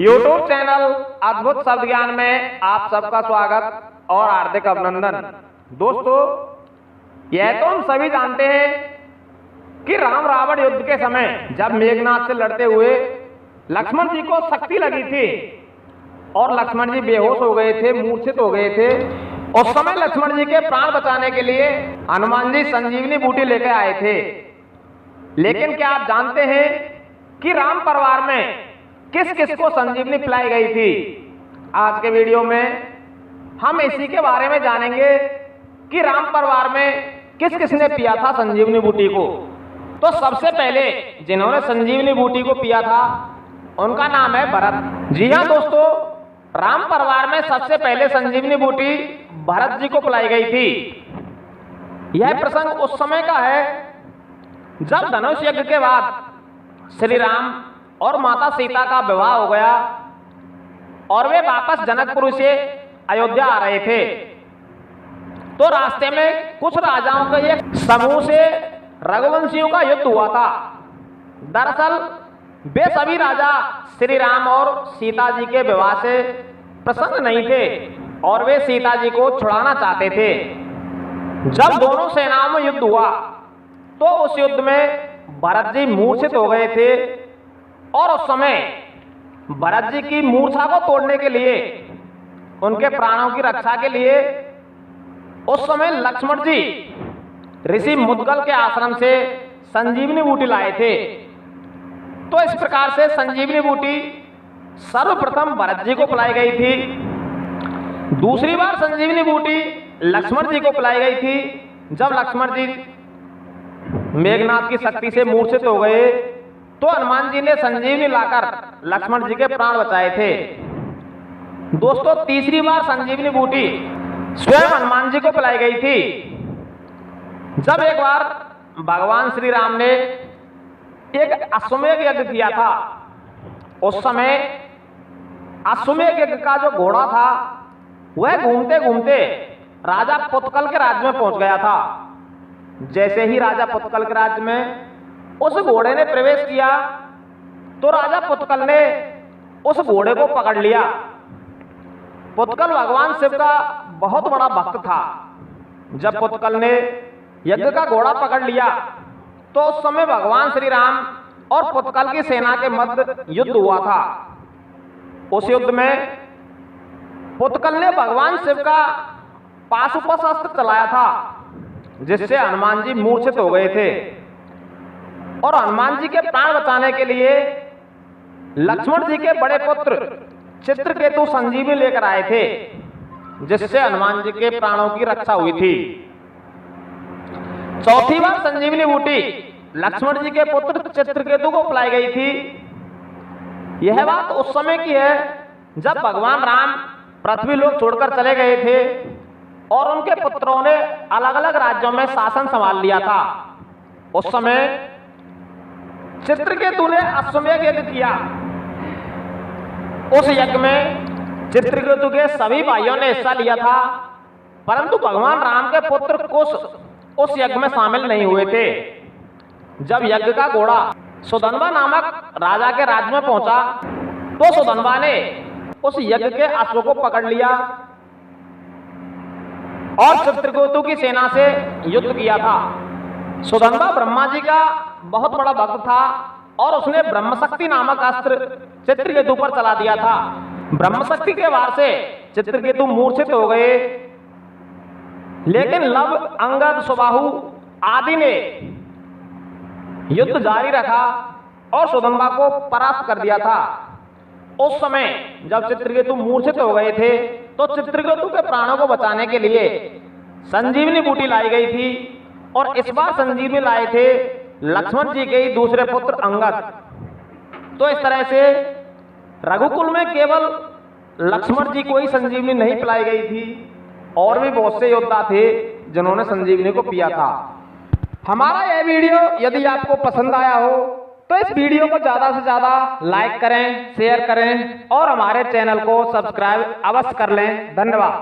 YouTube channel अद्भुत शब्द ज्ञान में आप सबका स्वागत और हार्दिक अभिनंदन। दोस्तों, यह तो हम सभी जानते हैं कि राम रावण युद्ध के समय जब मेघनाथ से लड़ते हुए लक्ष्मण जी को शक्ति लगी थी और लक्ष्मण जी बेहोश हो गए थे, मूर्छित हो गए थे। उस समय लक्ष्मण जी के प्राण बचाने के लिए हनुमान जी संजीवनी बूटी लेकर आए थे। लेकिन क्या आप जानते हैं कि राम परिवार में किस किस को संजीवनी पिलाई गई थी? आज के वीडियो में हम इसी के बारे में जानेंगे कि राम परिवार में किस किसने पिया था संजीवनी बूटी को। तो सबसे पहले जिन्होंने संजीवनी बूटी को पिया था उनका नाम है भरत। जी हाँ दोस्तों, राम परिवार में सबसे पहले संजीवनी बूटी भरत जी को पिलाई गई थी। यह प्रसंग उस समय का है जब धनुष यज्ञ के बाद श्री राम और माता सीता का विवाह हो गया और वे वापस जनकपुर से अयोध्या आ रहे थे। तो रास्ते में कुछ राजाओं के एक समूह से रघुवंशियों का युद्ध हुआ था। दरअसल वे सभी राजा श्री राम और सीता जी के विवाह से प्रसन्न नहीं थे और वे सीता जी को छुड़ाना चाहते थे। जब दोनों सेनाओं में युद्ध हुआ तो उस युद्ध में भरत जी मूर्छित हो गए थे और उस समय भरत जी की मूर्छा को तोड़ने के लिए, उनके प्राणों की रक्षा के लिए उस समय लक्ष्मण जी ऋषि मुद्गल के आश्रम से संजीवनी बूटी लाए थे। तो इस प्रकार से संजीवनी बूटी सर्वप्रथम भरत जी को पिलाई गई थी। दूसरी बार संजीवनी बूटी लक्ष्मण जी को पिलाई गई थी जब लक्ष्मण जी मेघनाथ की शक्ति से मूर्छित हो गए तो हनुमान जी ने संजीवनी लाकर लक्ष्मण जी के प्राण बचाए थे। दोस्तों, तीसरी बार संजीवनी बूटी स्वयं हनुमान जी को पिलाई गई थी जब एक बार भगवान श्री राम ने एक अश्वमेध यज्ञ किया था। उस समय अश्वमेध यज्ञ का जो घोड़ा था वह घूमते घूमते राजा पुतकल के राज्य में पहुंच गया था। जैसे ही राजा पुतकल के राज्य में उस घोड़े ने प्रवेश किया तो राजा पुतकल ने उस घोड़े को पकड़ लिया। पुतकल भगवान शिव का बहुत बड़ा भक्त था। जब पुतकल ने यज्ञ का घोड़ा पकड़ लिया तो उस समय भगवान श्री राम और पुतकल की सेना के मध्य युद्ध हुआ था। उस युद्ध में पुतकल ने भगवान शिव का पाशुपत अस्त्र चलाया था जिससे हनुमान जी मूर्छित हो गए थे और हनुमान जी के प्राण बचाने के लिए लक्ष्मण जी के बड़े पुत्र चित्रकेतु संजीवनी लेकर आए थे जिससे हनुमान जी के प्राणों की रक्षा हुई थी। चौथी बार संजीवनी बूटी लक्ष्मण जी के पुत्र चित्रकेतु को पिलाई गई थी। यह बात उस समय की है जब भगवान राम पृथ्वी लोक छोड़कर चले गए थे और उनके पुत्रों ने अलग अलग राज्यों में शासन संभाल लिया था। उस समय चित्रकेतु ने अश्वमेध यज्ञ किया। उस यज्ञ में चित्रकेतु के सभी भाइयों ने हिस्सा लिया था, परंतु भगवान राम के पुत्र कुश उस यज्ञ में शामिल नहीं हुए थे। जब यज्ञ का घोड़ा सुदनवा नामक राजा के राज्य में पहुंचा तो सुदनवा ने उस यज्ञ के अश्व को पकड़ लिया और चित्रकेतु की सेना से युद्ध किया था। सुदनवा ब्रह्मा जी का बहुत बड़ा भक्त था और उसने ब्रह्मशक्ति नामक अस्त्र चित्रकेतु पर चला दिया था। ब्रह्मशक्ति के वार से चित्रकेतु मूर्छित हो गए, लेकिन लव, अंगद, सुबाहु आदि ने युद्ध जारी रखा और सुदनवा को परास्त कर दिया था। उस समय जब चित्रकेतु मूर्छित हो गए थे तो चित्रकेतु के प्राणों को बचाने के लिए संजीवनी बूटी लाई गई थी और इस बार संजीवनी लाए थे लक्ष्मण जी के ही दूसरे पुत्र अंगद। तो इस तरह से रघुकुल में केवल लक्ष्मण जी को ही संजीवनी नहीं पिलाई गई थी और भी बहुत से योद्धा थे जिन्होंने संजीवनी को पिया था। हमारा यह वीडियो यदि आपको पसंद आया हो तो इस वीडियो को ज्यादा से ज्यादा लाइक करें, शेयर करें और हमारे चैनल को सब्सक्राइब अवश्य कर लें। धन्यवाद।